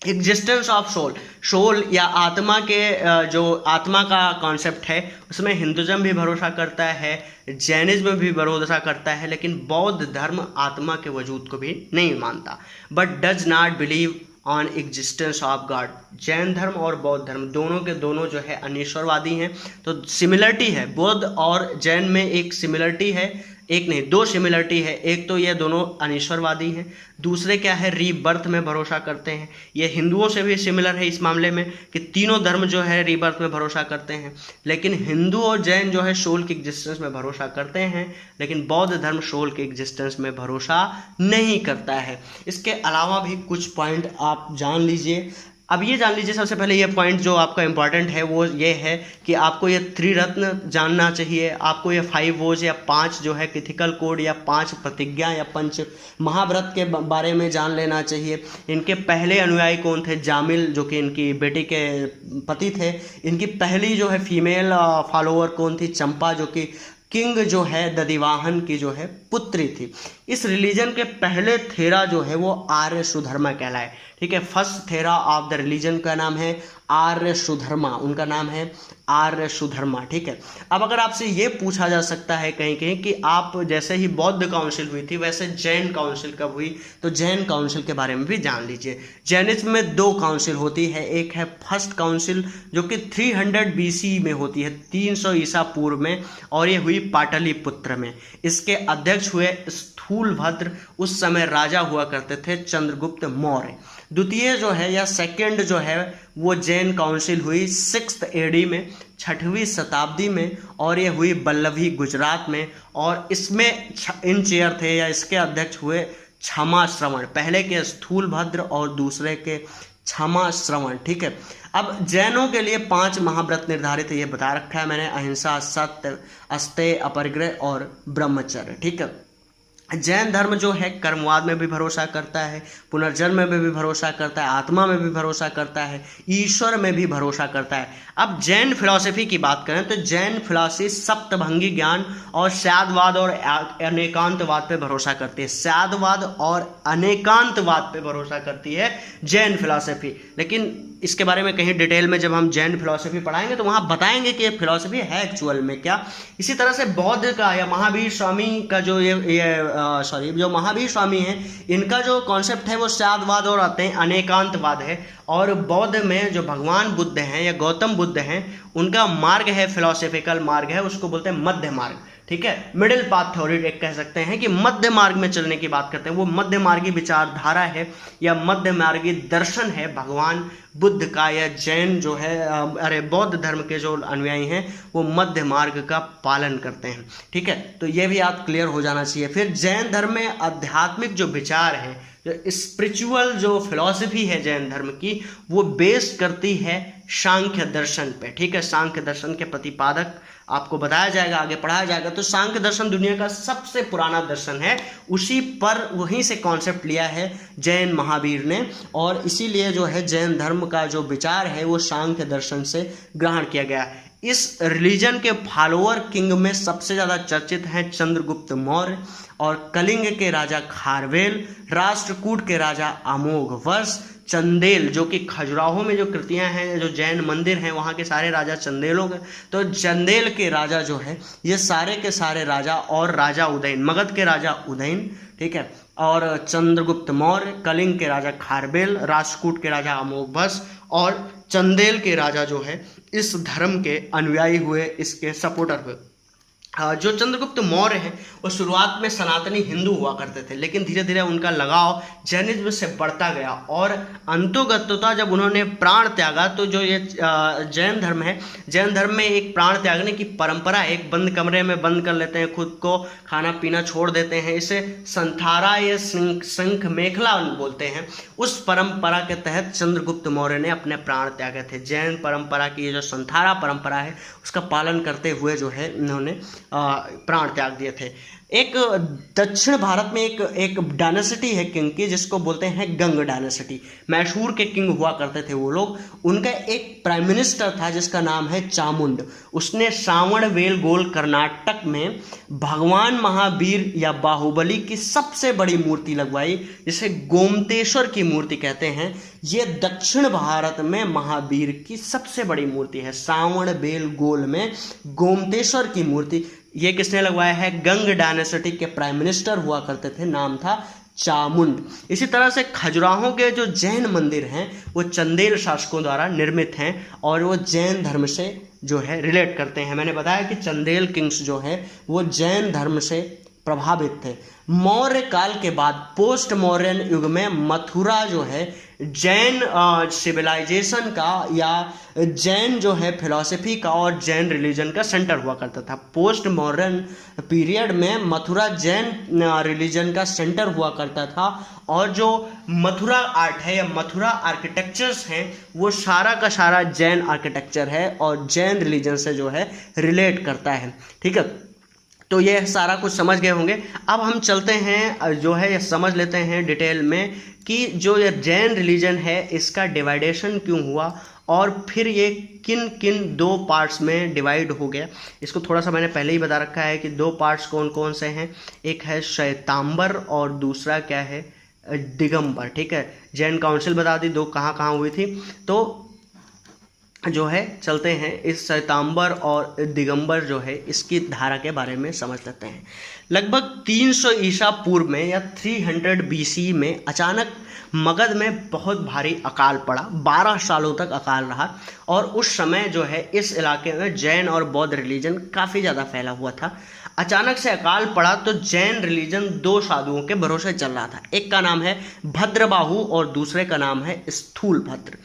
एग्जिस्टेंस ऑफ सोल, सोल या आत्मा के जो आत्मा का कॉन्सेप्ट है उसमें हिंदुज़म भी भरोसा करता है, जैनिज्म भी भरोसा करता है, लेकिन बौद्ध धर्म आत्मा के वजूद को भी नहीं मानता। But does not believe on existence of God. Jain धर्म और बौद्ध धर्म दोनों के दोनों जो है अनिश्वरवादी हैं। तो सिमिलरिटी है, बौद्ध और जैन में एक सिमिलरिटी है, एक नहीं दो सिमिलरिटी है। एक तो ये दोनों अनिश्वरवादी हैं, दूसरे क्या है, रीबर्थ में भरोसा करते हैं। ये हिंदुओं से भी सिमिलर है इस मामले में कि तीनों धर्म जो है रीबर्थ में भरोसा करते हैं, लेकिन हिंदू और जैन जो है सोल की एग्जिस्टेंस में भरोसा करते हैं, लेकिन बौद्ध धर्म सोल के एग्जिस्टेंस में भरोसा नहीं करता है। इसके अलावा भी कुछ पॉइंट आप जान लीजिए। अब ये जान लीजिए, सबसे पहले ये पॉइंट जो आपका इंपॉर्टेंट है वो ये है कि आपको ये त्रिरत्न जानना चाहिए, आपको ये 5 वोज या 5 जो है क्रिटिकल कोड या 5 प्रतिज्ञा या 5 महाव्रत के बारे में जान लेना चाहिए। इनके पहले अनुयायी कौन थे? जामिल, जो कि इनकी बेटी के पति थे। इनकी पहली जो है फीमेल फॉलोअर कौन थी? चंपा, जो कि किंग जो है दधिवाहन की जो है पुत्री थी। इस रिलीजन के पहले थेरा जो है वो आर्य सुधर्मा कहलाए। ठीक है, first Thera of the religion का नाम है आर्य सुधर्मा, उनका नाम है आर्य सुधर्मा। ठीक है, अब अगर आपसे ये पूछा जा सकता है कहीं कहीं कि आप जैसे ही बौद्ध काउंसिल हुई थी वैसे जैन काउंसिल कब हुई, तो जैन काउंसिल के बारे में भी जान लीजिए। जैनिज्म में 2 काउंसिल होती है, एक है फर्स्ट काउंसिल जो कि 300 BC में होती है, 300 ईसा पूर्व में, और ये हुई पाटलिपुत्र में। इसके अध्यक्ष हुए स्थूलभद्र, उस समय राजा हुआ करते थे चंद्रगुप्त मौर्य। द्वितीय जो है या सेकंड जो है वो जैन काउंसिल हुई 6th AD में, 6वीं शताब्दी में, और ये हुई बल्लभी गुजरात में, और इसमें इन चेयर थे या इसके अध्यक्ष हुए क्षमा श्रवण, पहले के स्थूलभद्र और दूसरे के क्षमा श्रवण। ठीक है, अब जैनों के लिए 5 महाव्रत निर्धारित है, ये बता रखा है मैंने, अहिंसा, सत्य, अस्तेय, अपरिग्रह और ब्रह्मचर्य। ठीक है, जैन धर्म जो है कर्मवाद में भी भरोसा करता है, पुनर्जन्म में भी भरोसा करता है, आत्मा में भी भरोसा करता है, ईश्वर में भी भरोसा करता है। अब जैन फिलॉसफी की बात करें तो जैन फिलॉसफी सप्तभंगी ज्ञान और स्यादवाद और अनेकांतवाद पे भरोसा करती है। स्यादवाद और अनेकांतवाद पे भरोसा करती है जैन फिलॉसफी, लेकिन इसके बारे में कहीं डिटेल में जब हम जैन फिलॉसफी पढ़ाएंगे तो वहाँ बताएंगे कि ये फिलॉसफी है एक्चुअल में क्या। इसी तरह से बौद्ध का या महावीर स्वामी का जो जो महावीर स्वामी हैं, इनका जो कॉन्सेप्ट है वो स्यादवाद और अनेकांतवाद है। और बौद्ध में जो भगवान बुद्ध हैं या गौतम बुद्ध हैं, उनका मार्ग है, फिलॉसफिकल मार्ग है, उसको बोलते हैं मध्य मार्ग। ठीक है, मिडिल पाथ थ्योरी एक कह सकते हैं कि मध्य मार्ग में चलने की बात करते हैं। वो मध्य मार्गी विचारधारा है या मध्य मार्गी दर्शन है भगवान बुद्ध का, या जैन जो है बौद्ध धर्म के जो अनुयायी हैं वो मध्य मार्ग का पालन करते हैं। ठीक है, तो ये भी आप क्लियर हो जाना चाहिए। फिर जैन धर्म में आध्यात्मिक जो विचार हैं, जो स्पिरिचुअल जो फिलॉसफी है जैन धर्म की, वो बेस करती है सांख्य दर्शन पे। ठीक है, सांख्य दर्शन के प्रतिपादक आपको बताया जाएगा, आगे पढ़ाया जाएगा। तो सांख्य दर्शन दुनिया का सबसे पुराना दर्शन है, उसी पर वहीं से कॉन्सेप्ट लिया है जैन महावीर ने, और इसीलिए जो है जैन धर्म का जो विचार है वो सांख्य दर्शन से ग्रहण किया गया। इस रिलीजन के फॉलोअर किंग में सबसे ज़्यादा चर्चित हैं चंद्रगुप्त मौर्य और कलिंग के राजा खारवेल, राष्ट्रकूट के राजा अमोघवर्ष, चंदेल जो कि खजुराहो में जो कृतियां हैं, जो जैन मंदिर हैं, वहाँ के सारे राजा चंदेलों के, तो चंदेल के राजा जो है ये सारे के सारे राजा, और राजा उदयन, मगध के राजा उदयन, ठीक है, और चंद्रगुप्त मौर्य, कलिंग के राजा खारवेल, राष्ट्रकूट के राजा अमोघवर्ष और चंदेल के राजा जो है इस धर्म के अनुयायी हुए, इसके सपोर्टर हुए। जो चंद्रगुप्त मौर्य हैं वो शुरुआत में सनातनी हिंदू हुआ करते थे, लेकिन धीरे धीरे उनका लगाव जैनिज्म से बढ़ता गया और अंतोगतता जब उन्होंने प्राण त्यागा, तो जो ये जैन धर्म है, जैन धर्म में एक प्राण त्यागने की परंपरा, एक बंद कमरे में बंद कर लेते हैं खुद को, खाना पीना छोड़ देते हैं, इसे संथारा या शंख मेखला बोलते हैं। उस परंपरा के तहत चंद्रगुप्त मौर्य ने अपने प्राण त्यागे थे। जैन परंपरा की ये जो संथारा परंपरा है उसका पालन करते हुए जो है इन्होंने प्राण त्याग दिए थे। एक दक्षिण भारत में एक डायनेसिटी है किंग की, जिसको बोलते हैं गंग डायनेसिटी। मैसूर के किंग हुआ करते थे वो लोग। उनका एक प्राइम मिनिस्टर था जिसका नाम है चामुंड। उसने श्रावणबेलगोला कर्नाटक में भगवान महावीर या बाहुबली की सबसे बड़ी मूर्ति लगवाई, जिसे गोमतेश्वर की मूर्ति कहते हैं। ये दक्षिण भारत में महावीर की सबसे बड़ी मूर्ति है। श्रावणबेलगोला में गोमतेश्वर की मूर्ति ये किसने लगवाया है? गंग डायनेसिटी के प्राइम मिनिस्टर हुआ करते थे, नाम था चामुंड। इसी तरह से खजुराहो के जो जैन मंदिर हैं वो चंदेल शासकों द्वारा निर्मित हैं और वो जैन धर्म से जो है रिलेट करते हैं। मैंने बताया कि चंदेल किंग्स जो है वो जैन धर्म से प्रभावित थे। मौर्य काल के बाद पोस्ट मॉडर्न युग में मथुरा जो है जैन सिविलाइजेशन का या जैन जो है फिलॉसफी का और जैन रिलीजन का सेंटर हुआ करता था। पोस्ट मॉडर्न पीरियड में मथुरा जैन रिलीजन का सेंटर हुआ करता था और जो मथुरा आर्ट है या मथुरा आर्किटेक्चर्स हैं वो सारा का सारा जैन आर्किटेक्चर है और जैन रिलीजन से जो है रिलेट करता है। ठीक है, तो ये सारा कुछ समझ गए होंगे। अब हम चलते हैं जो है ये समझ लेते हैं डिटेल में कि जो ये जैन रिलीजन है इसका डिवाइडेशन क्यों हुआ और फिर ये किन किन दो पार्ट्स में डिवाइड हो गया। इसको थोड़ा सा मैंने पहले ही बता रखा है कि दो पार्ट्स कौन कौन से हैं। एक है श्वेतांबर और दूसरा क्या है? दिगंबर। ठीक है, जैन काउंसिल बता दी दो कहाँ कहाँ हुई थी। तो जो है चलते हैं इस श्वेतांबर और दिगंबर जो है इसकी धारा के बारे में समझ लेते हैं। लगभग 300 ईसा पूर्व में या 300 BC में अचानक मगध में बहुत भारी अकाल पड़ा। 12 सालों तक अकाल रहा और उस समय जो है इस इलाके में जैन और बौद्ध रिलीजन काफ़ी ज़्यादा फैला हुआ था। अचानक से अकाल पड़ा तो जैन रिलीजन दो साधुओं के भरोसे चल रहा था। एक का नाम है भद्रबाहु और दूसरे का नाम है स्थूलभद्र।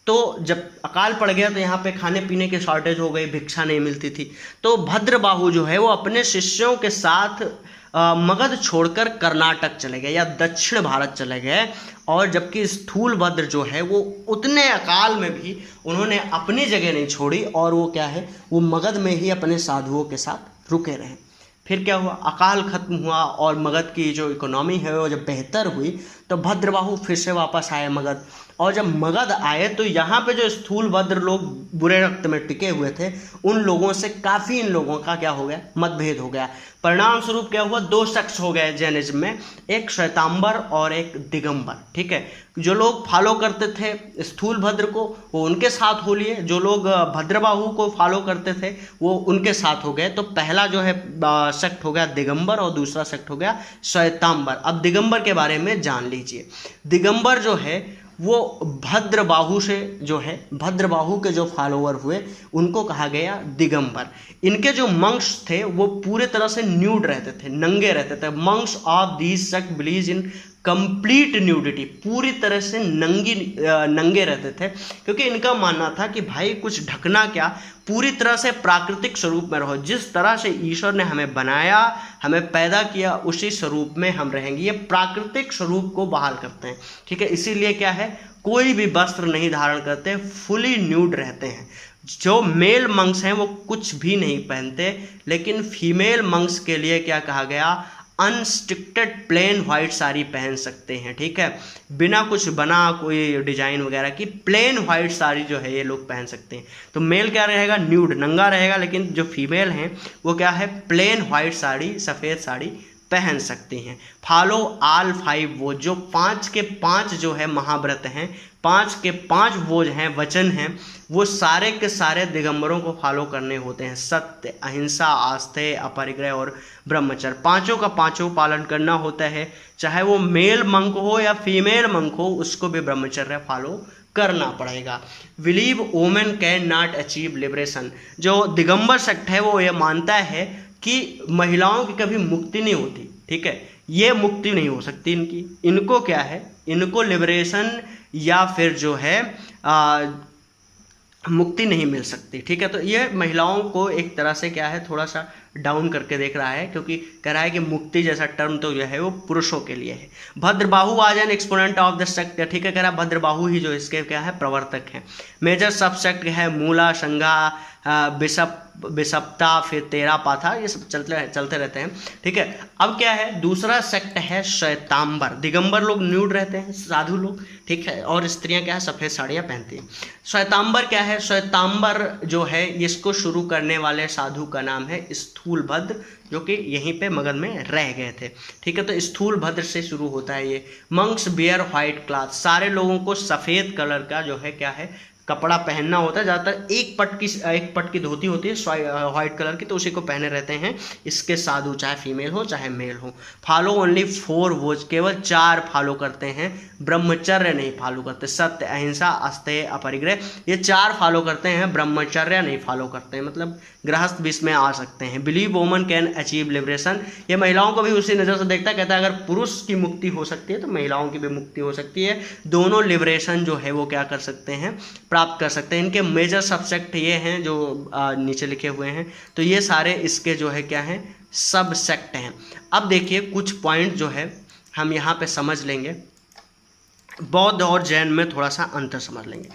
तो जब अकाल पड़ गया तो यहाँ पे खाने पीने की शॉर्टेज हो गई, भिक्षा नहीं मिलती थी। तो भद्रबाहु जो है वो अपने शिष्यों के साथ मगध छोड़कर कर्नाटक चले गए या दक्षिण भारत चले गए और जबकि स्थूलभद्र जो है वो उतने अकाल में भी उन्होंने अपनी जगह नहीं छोड़ी और वो क्या है वो मगध में ही अपने साधुओं के साथ रुके रहे। फिर क्या हुआ? अकाल खत्म हुआ और मगध की जो इकोनॉमी है वो जब बेहतर हुई तो भद्रबाहु फिर से वापस आए मगध। और जब मगध आए तो यहाँ पे जो स्थूलभद्र लोग बुरे रक्त में टिके हुए थे उन लोगों से काफ़ी इन लोगों का क्या हो गया? मतभेद हो गया। परिणाम स्वरूप क्या हुआ? दो सेक्ट्स हो गए जैनिज्म में, एक श्वेतांबर और एक दिगंबर। ठीक है, जो लोग फॉलो करते थे स्थूलभद्र को वो उनके साथ हो लिए, जो लोग भद्रबाहु को फॉलो करते थे वो उनके साथ हो गए। तो पहला जो है सेक्ट हो गया दिगंबर और दूसरा सेक्ट हो गया श्वेतांबर। अब दिगंबर के बारे में जान लीजिए। दिगंबर जो है वो भद्रबाहु से जो है भद्रबाहु के जो फॉलोअर हुए उनको कहा गया दिगंबर। इनके जो मंक्स थे वो पूरे तरह से न्यूड रहते थे, नंगे रहते थे। Monks of these sect believe in complete nudity, पूरी तरह से नंगे रहते थे क्योंकि इनका मानना था कि भाई कुछ ढकना क्या, पूरी तरह से प्राकृतिक स्वरूप में रहो। जिस तरह से ईश्वर ने हमें बनाया, हमें पैदा किया, उसी स्वरूप में हम रहेंगे। ये प्राकृतिक स्वरूप को बहाल करते हैं। ठीक है, इसीलिए क्या है कोई भी वस्त्र नहीं धारण करते, फुली न्यूड रहते हैं। जो मेल मंक्स हैं वो कुछ भी नहीं पहनते, लेकिन फीमेल मंक्स के लिए क्या कहा गया? अनस्ट्रिक्टेड प्लेन व्हाइट साड़ी पहन सकते हैं, ठीक है, बिना कुछ बना कोई डिजाइन वगैरह की प्लेन व्हाइट साड़ी जो है ये लोग पहन सकते हैं। तो मेल क्या रहेगा, न्यूड नंगा रहेगा, लेकिन जो फीमेल हैं वो क्या है, प्लेन व्हाइट साड़ी सफ़ेद साड़ी पहन सकती हैं। फॉलो ऑल 5 वो जो 5 के 5 जो है महाव्रत हैं, 5 के 5 वो हैं वचन हैं, वो सारे के सारे दिगंबरों को फॉलो करने होते हैं। सत्य, अहिंसा, आस्थे, अपरिग्रह और ब्रह्मचर्य, पांचों का पांचों पालन करना होता है। चाहे वो मेल मंक हो या फीमेल मंक हो, उसको भी ब्रह्मचर्य फॉलो करना पड़ेगा। Believe women can not achieve liberation, जो दिगंबर सेक्ट है वो ये मानता है कि महिलाओं की कभी मुक्ति नहीं होती, ठीक है, ये मुक्ति नहीं हो सकती इनकी। इनको क्या है, इनको लिबरेशन या फिर जो है मुक्ति नहीं मिल सकती, ठीक है। तो ये महिलाओं को एक तरह से क्या है, थोड़ा सा डाउन करके देख रहा है, क्योंकि कह रहा है कि मुक्ति जैसा टर्म तो जो है वो पुरुषों के लिए है। भद्रबाहु आज N exponent of the sect, ठीक है, कह रहा है भद्रबाहु ही जो इसके क्या है प्रवर्तक हैं। मेजर सब सेक्ट है मूला, संघा, बिसप्ता, फिर तेरा पाथा, ये सब चलते रहते हैं, ठीक है। अब क्या है, दूसरा सेक्ट है श्वेतांबर। दिगंबर लोग न्यूड रहते हैं, साधु लोग, ठीक है, और स्त्रियां क्या है सफ़ेद साड़ियाँ पहनती हैं। श्वेतांबर क्या है, श्वेतांबर जो है इसको शुरू करने वाले साधु का नाम है स्थूलभद्र, जो कि यहीं पे मगध में रह गए थे, ठीक है। तो स्थूलभद्र से शुरू होता है ये। मंक्स बियर व्हाइट क्लॉथ, सारे लोगों को सफ़ेद कलर का जो है क्या है कपड़ा पहनना होता है। ज़्यादातर एक पट की धोती होती है व्हाइट कलर की, तो उसी को पहने रहते हैं इसके साधु, चाहे फीमेल हो चाहे मेल हो। फॉलो ओनली 4 वोज, केवल 4 फॉलो करते हैं, ब्रह्मचर्य नहीं फॉलो करते। सत्य, अहिंसा, आस्तेय, अपरिग्रह, ये 4 फॉलो करते हैं, ब्रह्मचर्य नहीं फॉलो करते हैं, मतलब गृहस्थ भी इसमें आ सकते हैं। Believe woman can achieve liberation, ये महिलाओं को भी उसी नज़र से देखता है, कहता है अगर पुरुष की मुक्ति हो सकती है तो महिलाओं की भी मुक्ति हो सकती है। दोनों लिबरेशन जो है वो क्या कर सकते हैं, प्राप्त कर सकते हैं। इनके मेजर सबसेक्ट ये हैं जो नीचे लिखे हुए हैं, तो ये सारे इसके जो है क्या हैं सब सेक्ट हैं। अब देखिए कुछ पॉइंट जो है हम यहाँ पे समझ लेंगे, बौद्ध और जैन में थोड़ा सा अंतर समझ लेंगे।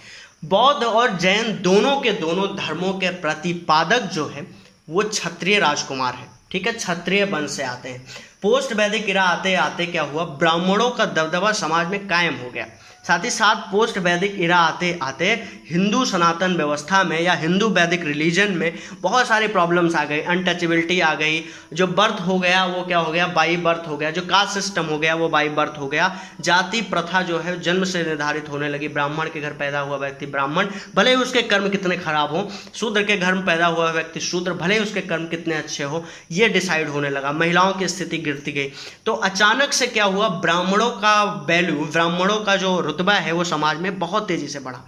बौद्ध और जैन दोनों के दोनों धर्मों के प्रतिपादक जो है वो क्षत्रिय राजकुमार है, ठीक है, क्षत्रिय वंश से आते हैं। पोस्ट वैदिक इरा आते आते क्या हुआ, ब्राह्मणों का दबदबा समाज में कायम हो गया। साथ ही साथ पोस्ट वैदिक इरा आते आते हिंदू सनातन व्यवस्था में या हिंदू वैदिक रिलीजन में बहुत सारी प्रॉब्लम्स आ गई, अनटचेबिलिटी आ गई। जो बर्थ हो गया वो क्या हो गया, बाई बर्थ हो गया। जो कास्ट सिस्टम हो गया वो बाई बर्थ हो गया। जाति प्रथा जो है जन्म से निर्धारित होने लगी। ब्राह्मण के घर पैदा हुआ व्यक्ति ब्राह्मण, भले ही उसके कर्म कितने खराब हो। शूद्र के घर में पैदा हुआ व्यक्ति शूद्र, भले ही उसके कर्म कितने अच्छे हो, ये डिसाइड होने लगा। महिलाओं की स्थिति गिरती गई। तो अचानक से क्या हुआ, ब्राह्मणों का वैल्यू, ब्राह्मणों का जो रुतबा है वो समाज में बहुत तेजी से बढ़ा।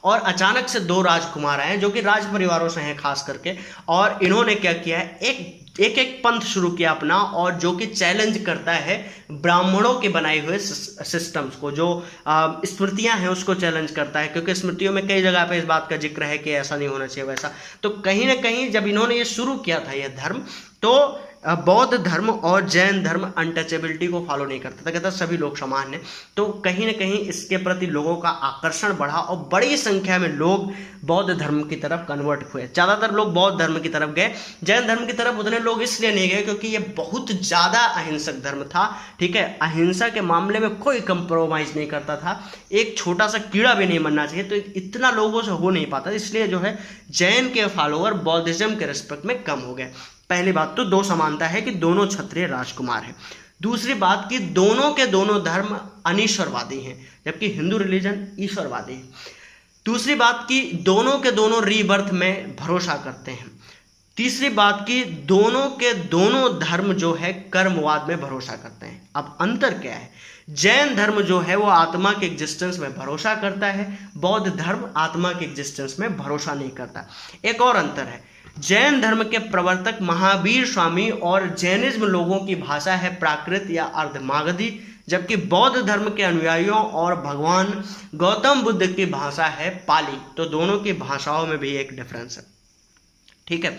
और अचानक से 2 राजकुमार आए जो कि राज परिवारों से हैं खास करके, और इन्होंने क्या किया है, एक पंथ शुरू किया अपना, और जो कि चैलेंज करता है ब्राह्मणों के बनाए हुए सिस्टम्स को। जो स्मृतियां हैं उसको चैलेंज करता है, क्योंकि स्मृतियों में कई जगह पे इस बात का जिक्र है कि ऐसा नहीं होना चाहिए वैसा। तो कहीं ना कहीं जब इन्होंने ये शुरू किया था ये धर्म, तो बौद्ध धर्म और जैन धर्म अनटचेबिलिटी को फॉलो नहीं करता था, कहता सभी लोग समान हैं। तो कहीं ना कहीं इसके प्रति लोगों का आकर्षण बढ़ा और बड़ी संख्या में लोग बौद्ध धर्म की तरफ कन्वर्ट हुए। ज़्यादातर लोग बौद्ध धर्म की तरफ गए, जैन धर्म की तरफ उतने लोग इसलिए नहीं गए क्योंकि ये बहुत ज़्यादा अहिंसक धर्म था, ठीक है। अहिंसा के मामले में कोई कंप्रोमाइज़ नहीं करता था, एक छोटा सा कीड़ा भी नहीं मरना चाहिए, तो इतना लोगों से हो नहीं पाता। इसलिए जो है जैन के फॉलोअर बौद्धिज्म के रिस्पेक्ट में कम हो गए। पहली बात तो 2 समानता है कि दोनों क्षत्रिय राजकुमार हैं। दूसरी बात कि दोनों के दोनों धर्म अनीश्वरवादी हैं, जबकि हिंदू रिलीजन ईश्वरवादी है। दूसरी बात कि दोनों के दोनों रीबर्थ में भरोसा करते हैं। तीसरी बात कि दोनों के दोनों धर्म जो है कर्मवाद में भरोसा करते हैं। अब अंतर क्या है, जैन धर्म जो है वो आत्मा के एग्जिस्टेंस में भरोसा करता है, बौद्ध धर्म आत्मा के एग्जिस्टेंस में भरोसा नहीं करता। एक और अंतर है, जैन धर्म के प्रवर्तक महावीर स्वामी और जैनिज्म लोगों की भाषा है प्राकृत या अर्धमागधी, जबकि बौद्ध धर्म के अनुयायियों और भगवान गौतम बुद्ध की भाषा है पाली। तो दोनों की भाषाओं में भी एक डिफरेंस है, ठीक है।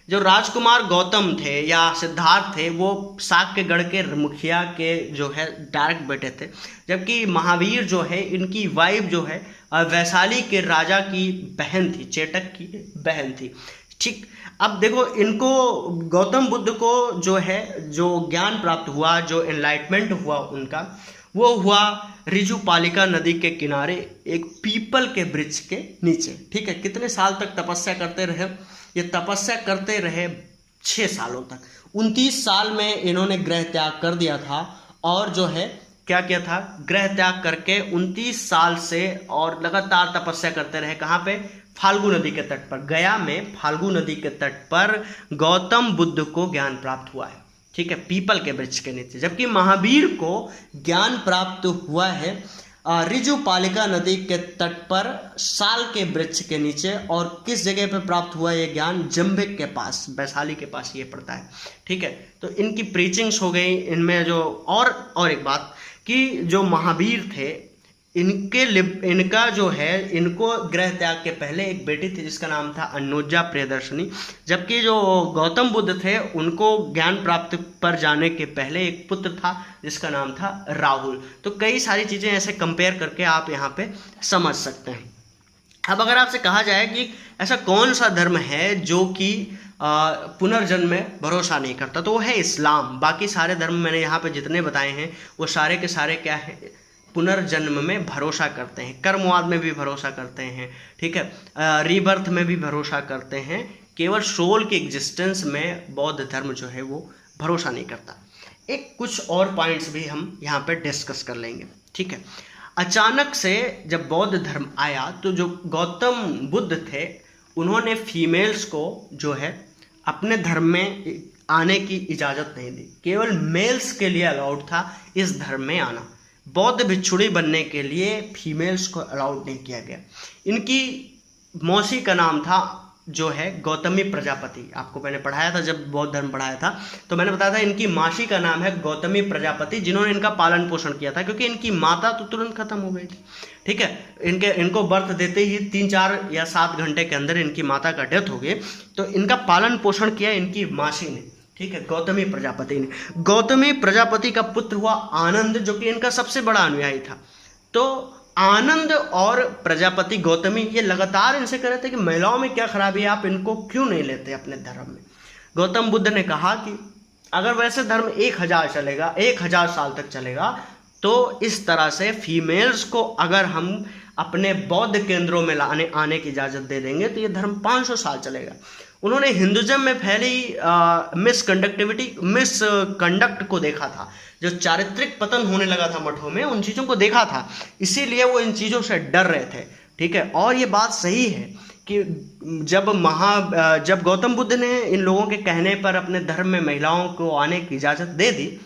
जो राजकुमार गौतम थे या सिद्धार्थ थे वो शाक्यगढ़ के मुखिया के जो है डायरेक्ट बेटे थे, जबकि महावीर जो है इनकी वाइफ जो है वैशाली के राजा की बहन थी, चेटक की बहन थी। ठीक। अब देखो, इनको गौतम बुद्ध को जो है जो ज्ञान प्राप्त हुआ, जो एनलाइटमेंट हुआ उनका, वो हुआ ऋजुपालिका नदी के किनारे एक पीपल के वृक्ष के नीचे। ठीक है, कितने साल तक तपस्या करते रहे? ये तपस्या करते रहे 6 सालों तक। 29 साल में इन्होंने गृह त्याग कर दिया था, और जो है क्या किया था, गृह त्याग करके 29 साल से और लगातार तपस्या करते रहे। कहाँ पे? फाल्गु नदी के तट पर। गया में फाल्गु नदी के तट पर गौतम बुद्ध को ज्ञान प्राप्त हुआ है। ठीक है, पीपल के वृक्ष के नीचे। जबकि महावीर को ज्ञान प्राप्त हुआ है ऋजुपालिका नदी के तट पर साल के वृक्ष के नीचे। और किस जगह पे प्राप्त हुआ ये ज्ञान? जंभिक के पास, वैशाली के पास ये पड़ता है। ठीक है, तो इनकी प्रीचिंग्स हो गई इनमें जो। और एक बात कि जो महावीर थे, इनका जो है, इनको गृह त्याग के पहले एक बेटी थी जिसका नाम था अनुजा प्रियदर्शनी। जबकि जो गौतम बुद्ध थे, उनको ज्ञान प्राप्त पर जाने के पहले एक पुत्र था जिसका नाम था राहुल। तो कई सारी चीज़ें ऐसे कंपेयर करके आप यहाँ पे समझ सकते हैं। अब अगर आपसे कहा जाए कि ऐसा कौन सा धर्म है जो कि पुनर्जन्म में भरोसा नहीं करता, तो वो है इस्लाम। बाकी सारे धर्म मैंने यहाँ पे जितने बताए हैं वो सारे के सारे क्या है? पुनर्जन्म में भरोसा करते हैं, कर्मवाद में भी भरोसा करते हैं। ठीक है, रीबर्थ में भी भरोसा करते हैं। केवल सोल के एग्जिस्टेंस में बौद्ध धर्म जो है वो भरोसा नहीं करता। एक कुछ और पॉइंट्स भी हम यहाँ पे डिस्कस कर लेंगे। ठीक है, अचानक से जब बौद्ध धर्म आया तो जो गौतम बुद्ध थे, उन्होंने फीमेल्स को जो है अपने धर्म में आने की इजाज़त नहीं दी। केवल मेल्स के लिए अलाउड था इस धर्म में आना। बौद्ध भिक्षुणी बनने के लिए फीमेल्स को अलाउड नहीं किया गया। इनकी मौसी का नाम था जो है गौतमी प्रजापति। आपको मैंने पढ़ाया था, जब बौद्ध धर्म पढ़ाया था तो मैंने बताया था इनकी मासी का नाम है गौतमी प्रजापति, जिन्होंने इनका पालन पोषण किया था, क्योंकि इनकी माता तो तुरंत खत्म हो गई थी। ठीक है, इनको बर्थ देते ही 3-4 या 7 घंटे के अंदर इनकी माता का डेथ हो गई। तो इनका पालन पोषण किया इनकी मासी ने। ठीक है, गौतमी प्रजापति ने। गौतमी प्रजापति का पुत्र हुआ आनंद, जो कि इनका सबसे बड़ा अनुयायी था। तो आनंद और प्रजापति गौतमी ये लगातार इनसे कह रहे थे कि महिलाओं में क्या खराबी है, आप इनको क्यों नहीं लेते अपने धर्म में। गौतम बुद्ध ने कहा कि अगर वैसे धर्म 1000 चलेगा, 1000 साल तक चलेगा, तो इस तरह से फीमेल्स को अगर हम अपने बौद्ध केंद्रों में आने की इजाज़त दे देंगे तो ये धर्म 500 साल चलेगा। उन्होंने हिंदुज़म में फैली मिसकंडक्ट को देखा था, जो चारित्रिक पतन होने लगा था मठों में, उन चीज़ों को देखा था, इसीलिए वो इन चीज़ों से डर रहे थे। ठीक है, और ये बात सही है कि जब गौतम बुद्ध ने इन लोगों के कहने पर अपने धर्म में महिलाओं को आने की इजाज़त दे दी,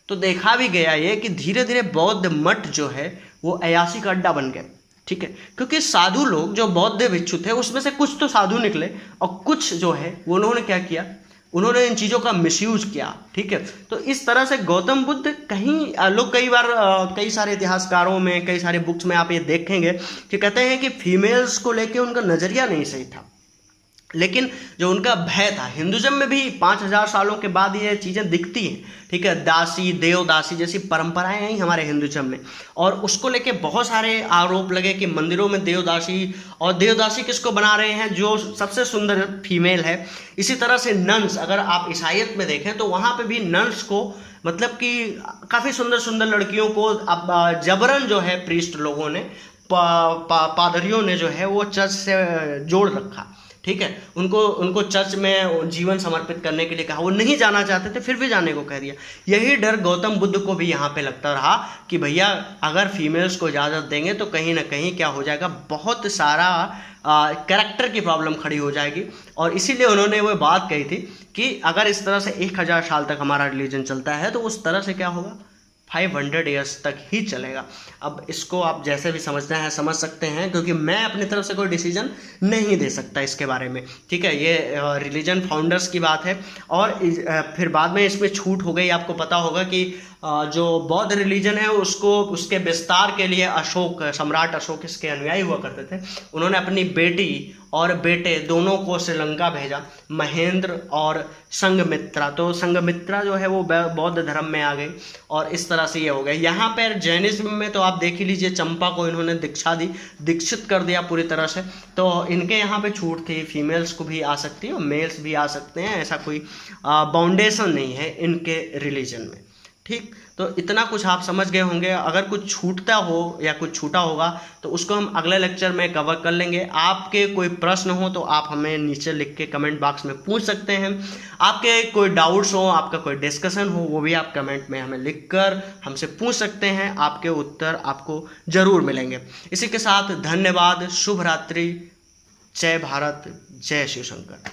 तो देखा भी गया ये कि धीरे धीरे बौद्ध मठ जो है वो अयासी का अड्डा बन गए। ठीक है, क्योंकि साधु लोग जो बौद्ध भिक्षु थे उसमें से कुछ तो साधु निकले और कुछ जो है वो उन्होंने क्या किया, उन्होंने इन चीज़ों का मिसयूज किया। ठीक है, तो इस तरह से गौतम बुद्ध कई बार कई सारे इतिहासकारों में, कई सारे बुक्स में आप ये देखेंगे कि कहते हैं कि फीमेल्स को लेके उनका नज़रिया नहीं सही था, लेकिन जो उनका भय था, हिंदुज़म में भी 5000 सालों के बाद ये चीज़ें दिखती हैं। ठीक है, दासी देवदासी जैसी परंपराएं हैं हमारे हिंदुज़म में, और उसको लेके बहुत सारे आरोप लगे कि मंदिरों में देवदासी, और देवदासी किसको बना रहे हैं, जो सबसे सुंदर फीमेल है। इसी तरह से नन्स, अगर आप ईसाईयत में देखें तो वहाँ पे भी नन्स को, मतलब कि काफ़ी सुंदर सुंदर लड़कियों को अब जबरन जो है प्रीस्ट लोगों ने, पादरियों ने जो है वो चर्च से जोड़ रखा। ठीक है, उनको चर्च में जीवन समर्पित करने के लिए कहा, वो नहीं जाना चाहते थे, फिर भी जाने को कह दिया। यही डर गौतम बुद्ध को भी यहाँ पे लगता रहा कि भैया अगर फीमेल्स को इजाज़त देंगे तो कहीं ना कहीं क्या हो जाएगा, बहुत सारा कैरेक्टर की प्रॉब्लम खड़ी हो जाएगी। और इसीलिए उन्होंने वो बात कही थी कि अगर इस तरह से 1000 साल तक हमारा रिलीजन चलता है तो उस तरह से क्या होगा, 500 ईयर्स तक ही चलेगा। अब इसको आप जैसे भी समझना है समझ सकते हैं, क्योंकि मैं अपनी तरफ से कोई डिसीजन नहीं दे सकता इसके बारे में। ठीक है, ये रिलीजन फाउंडर्स की बात है, और फिर बाद में इसमें छूट हो गई। आपको पता होगा कि जो बौद्ध रिलीजन है उसको उसके विस्तार के लिए अशोक, सम्राट अशोक इसके अनुयायी हुआ करते थे। उन्होंने अपनी बेटी और बेटे दोनों को श्रीलंका भेजा, महेंद्र और संघमित्रा। तो संघमित्रा जो है वो बौद्ध धर्म में आ गई और इस तरह से ये हो गया। यहाँ पर जैनिज्म में तो आप देख ही लीजिए, चंपा को इन्होंने दीक्षा दी, दीक्षित कर दिया पूरी तरह से। तो इनके यहाँ पे छूट थी, फीमेल्स को भी आ सकती है और मेल्स भी आ सकते हैं, ऐसा कोई बाउंडेशन नहीं है इनके रिलीजन में। ठीक, तो इतना कुछ आप समझ गए होंगे। अगर कुछ छूटता हो या कुछ छूटा होगा तो उसको हम अगले लेक्चर में कवर कर लेंगे। आपके कोई प्रश्न हो तो आप हमें नीचे लिख के कमेंट बॉक्स में पूछ सकते हैं। आपके कोई डाउट्स हो, आपका कोई डिस्कशन हो, वो भी आप कमेंट में हमें लिखकर हमसे पूछ सकते हैं। आपके उत्तर आपको जरूर मिलेंगे। इसी के साथ धन्यवाद, शुभ रात्रि, जय भारत, जय शिव शंकर।